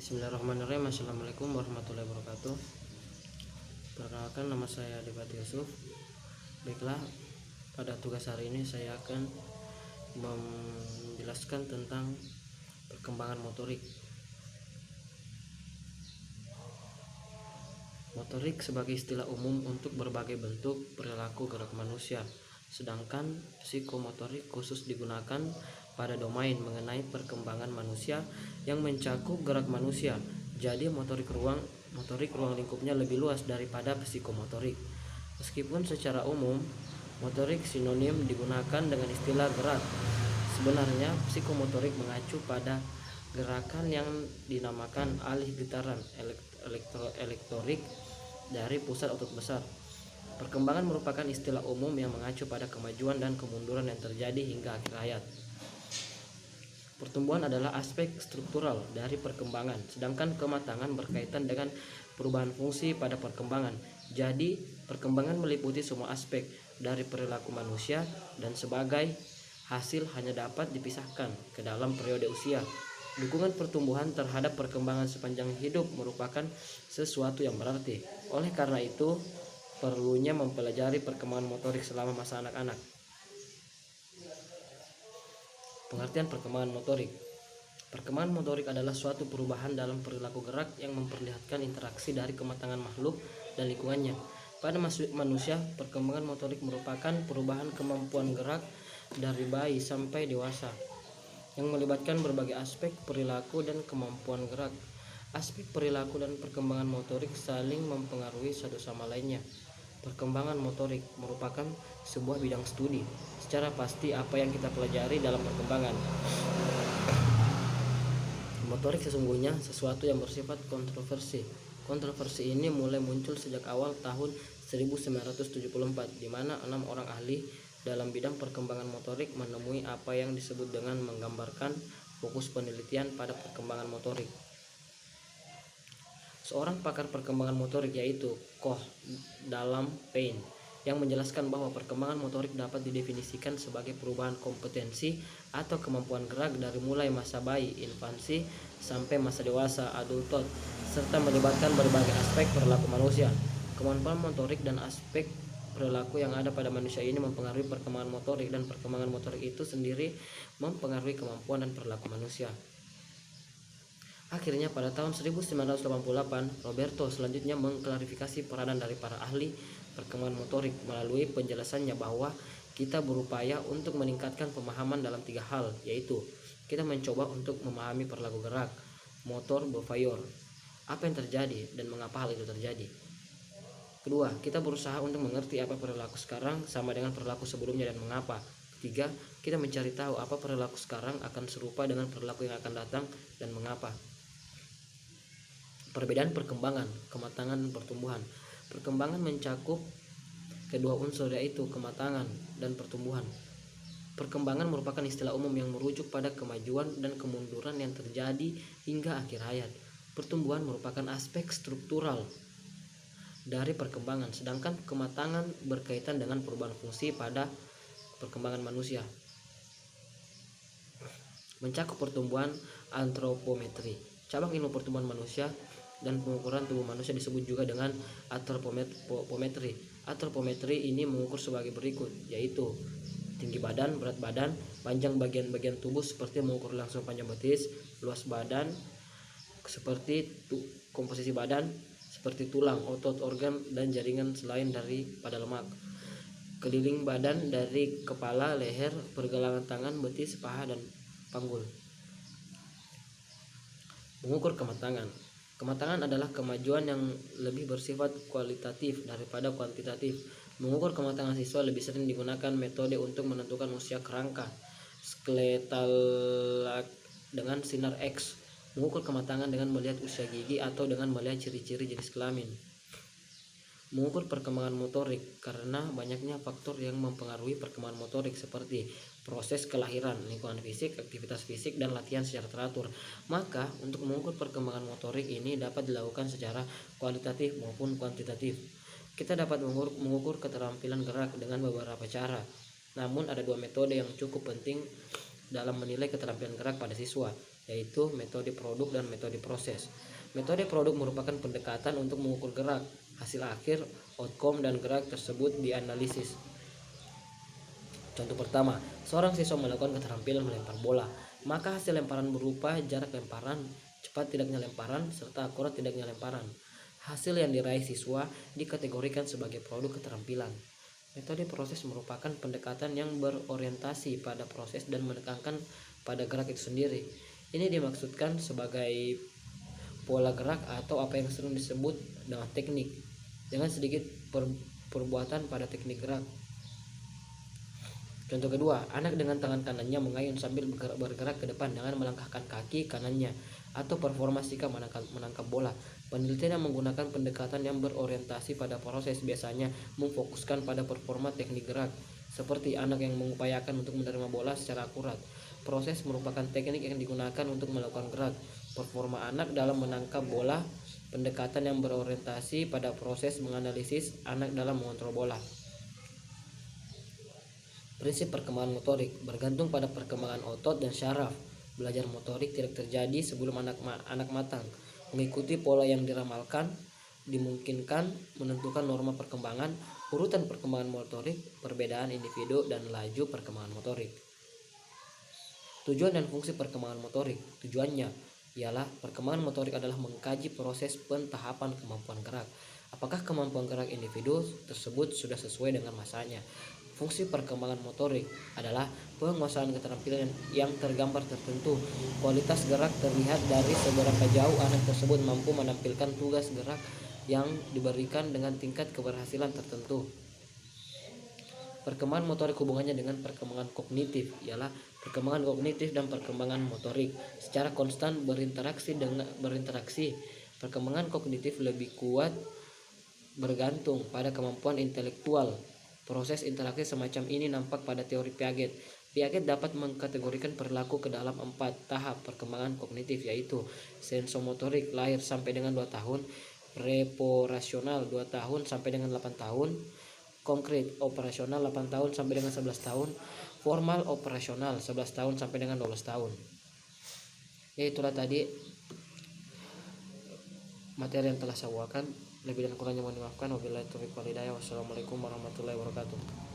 Bismillahirrahmanirrahim. Assalamualaikum warahmatullahi wabarakatuh. Perkenalkan, nama saya Debat Yusuf. Baiklah, pada tugas hari ini saya akan menjelaskan tentang perkembangan motorik. Motorik sebagai istilah umum untuk berbagai bentuk perilaku gerak manusia, sedangkan psikomotorik khusus digunakan pada domain mengenai perkembangan manusia yang mencakup gerak manusia. Jadi motorik ruang lingkupnya lebih luas daripada psikomotorik. Meskipun secara umum motorik sinonim digunakan dengan istilah gerak, sebenarnya psikomotorik mengacu pada gerakan yang dinamakan alih getaran elektrorik dari pusat otot besar. Perkembangan merupakan istilah umum yang mengacu pada kemajuan dan kemunduran yang terjadi hingga akhir hayat. Pertumbuhan adalah aspek struktural dari perkembangan, sedangkan kematangan berkaitan dengan perubahan fungsi pada perkembangan. Jadi, perkembangan meliputi semua aspek dari perilaku manusia dan sebagai hasil hanya dapat dipisahkan ke dalam periode usia. Dukungan pertumbuhan terhadap perkembangan sepanjang hidup merupakan sesuatu yang berarti. Oleh karena itu, perlunya mempelajari perkembangan motorik selama masa anak-anak. Pengertian perkembangan motorik. Perkembangan motorik adalah suatu perubahan dalam perilaku gerak yang memperlihatkan interaksi dari kematangan makhluk dan lingkungannya. Pada manusia, perkembangan motorik merupakan perubahan kemampuan gerak dari bayi sampai dewasa yang melibatkan berbagai aspek perilaku dan kemampuan gerak. Aspek perilaku dan perkembangan motorik saling mempengaruhi satu sama lainnya. Perkembangan motorik merupakan sebuah bidang studi. Secara pasti apa yang kita pelajari dalam perkembangan motorik sesungguhnya sesuatu yang bersifat kontroversi. Kontroversi ini mulai muncul sejak awal tahun 1974, di mana 6 orang ahli dalam bidang perkembangan motorik menemui apa yang disebut dengan menggambarkan fokus penelitian pada perkembangan motorik. Seorang pakar perkembangan motorik yaitu Koch dalam Pain yang menjelaskan bahwa perkembangan motorik dapat didefinisikan sebagai perubahan kompetensi atau kemampuan gerak dari mulai masa bayi, infansi, sampai masa dewasa, adulthood, serta melibatkan berbagai aspek perilaku manusia. Kemampuan motorik dan aspek perilaku yang ada pada manusia ini mempengaruhi perkembangan motorik, dan perkembangan motorik itu sendiri mempengaruhi kemampuan dan perilaku manusia. Akhirnya pada tahun 1988, Roberto selanjutnya mengklarifikasi peranan dari para ahli perkembangan motorik melalui penjelasannya bahwa kita berupaya untuk meningkatkan pemahaman dalam 3 hal, yaitu kita mencoba untuk memahami perilaku gerak, motor, behavior, apa yang terjadi dan mengapa hal itu terjadi. Kedua, kita berusaha untuk mengerti apa perilaku sekarang sama dengan perilaku sebelumnya dan mengapa. Ketiga, kita mencari tahu apa perilaku sekarang akan serupa dengan perilaku yang akan datang dan mengapa. Perbedaan perkembangan, kematangan, dan pertumbuhan. Perkembangan mencakup kedua unsur, yaitu kematangan dan pertumbuhan. Perkembangan merupakan istilah umum yang merujuk pada kemajuan dan kemunduran yang terjadi hingga akhir hayat. Pertumbuhan merupakan aspek struktural dari perkembangan, sedangkan kematangan berkaitan dengan perubahan fungsi pada perkembangan manusia. Mencakup pertumbuhan antropometri. Cabang ilmu pertumbuhan manusia dan pengukuran tubuh manusia disebut juga dengan antropometri. Antropometri ini mengukur sebagai berikut, yaitu tinggi badan, berat badan, panjang bagian-bagian tubuh seperti mengukur langsung panjang betis, luas badan seperti komposisi badan seperti tulang, otot, organ, dan jaringan selain daripada lemak. Keliling badan dari kepala, leher, pergelangan tangan, betis, paha, dan panggul. Mengukur kematangan. Kematangan adalah kemajuan yang lebih bersifat kualitatif daripada kuantitatif. Mengukur kematangan siswa lebih sering digunakan metode untuk menentukan usia kerangka skeletal dengan sinar X. Mengukur kematangan dengan melihat usia gigi atau dengan melihat ciri-ciri jenis kelamin. Mengukur perkembangan motorik karena banyaknya faktor yang mempengaruhi perkembangan motorik seperti proses kelahiran, lingkungan fisik, aktivitas fisik, dan latihan secara teratur. Maka untuk mengukur perkembangan motorik ini dapat dilakukan secara kualitatif maupun kuantitatif. Kita dapat mengukur keterampilan gerak dengan beberapa cara. Namun ada 2 metode yang cukup penting dalam menilai keterampilan gerak pada siswa, yaitu metode produk dan metode proses. Metode produk merupakan pendekatan untuk mengukur gerak, hasil akhir, outcome, dan gerak tersebut dianalisis. Contoh pertama, seorang siswa melakukan keterampilan melempar bola, maka hasil lemparan berupa jarak lemparan, cepat tidaknya lemparan, serta akurat tidaknya lemparan. Hasil yang diraih siswa dikategorikan sebagai produk keterampilan. Metode proses merupakan pendekatan yang berorientasi pada proses dan menekankan pada gerak itu sendiri. Ini dimaksudkan sebagai pola gerak atau apa yang sering disebut dengan teknik, dengan sedikit perbuatan pada teknik gerak. Contoh kedua, anak dengan tangan kanannya mengayun sambil bergerak ke depan dengan melangkahkan kaki kanannya, atau performa sikap menangkap bola. Penelitian yang menggunakan pendekatan yang berorientasi pada proses biasanya memfokuskan pada performa teknik gerak, seperti anak yang mengupayakan untuk menerima bola secara akurat. Proses merupakan teknik yang digunakan untuk melakukan gerak. Performa anak dalam menangkap bola, pendekatan yang berorientasi pada proses menganalisis anak dalam mengontrol bola. Prinsip perkembangan motorik bergantung pada perkembangan otot dan syaraf. Belajar motorik tidak terjadi sebelum anak matang. Mengikuti pola yang diramalkan dimungkinkan menentukan norma perkembangan, urutan perkembangan motorik, perbedaan individu, dan laju perkembangan motorik. Tujuan dan fungsi perkembangan motorik. Tujuannya ialah perkembangan motorik adalah mengkaji proses pentahapan kemampuan gerak. Apakah kemampuan gerak individu tersebut sudah sesuai dengan masanya? Fungsi perkembangan motorik adalah penguasaan keterampilan yang tergambar tertentu. Kualitas gerak terlihat dari seberapa jauh anak tersebut mampu menampilkan tugas gerak yang diberikan dengan tingkat keberhasilan tertentu. Perkembangan motorik hubungannya dengan perkembangan kognitif ialah perkembangan kognitif dan perkembangan motorik secara konstan berinteraksi. Perkembangan kognitif lebih kuat bergantung pada kemampuan intelektual. Proses interaksi semacam ini nampak pada teori Piaget. Piaget dapat mengkategorikan perilaku ke dalam 4 tahap perkembangan kognitif, yaitu sensomotorik lahir sampai dengan 2 tahun, preoperasional 2 tahun sampai dengan 8 tahun, konkret operasional 8 tahun sampai dengan 11 tahun, formal operasional 11 tahun sampai dengan 12 tahun. Ya, itulah tadi materi yang telah saya bawakan. Lebih dan kurangnya mohon dimaafkan. Wabillahi taufiq wal hidayah. Wassalamualaikum warahmatullahi wabarakatuh.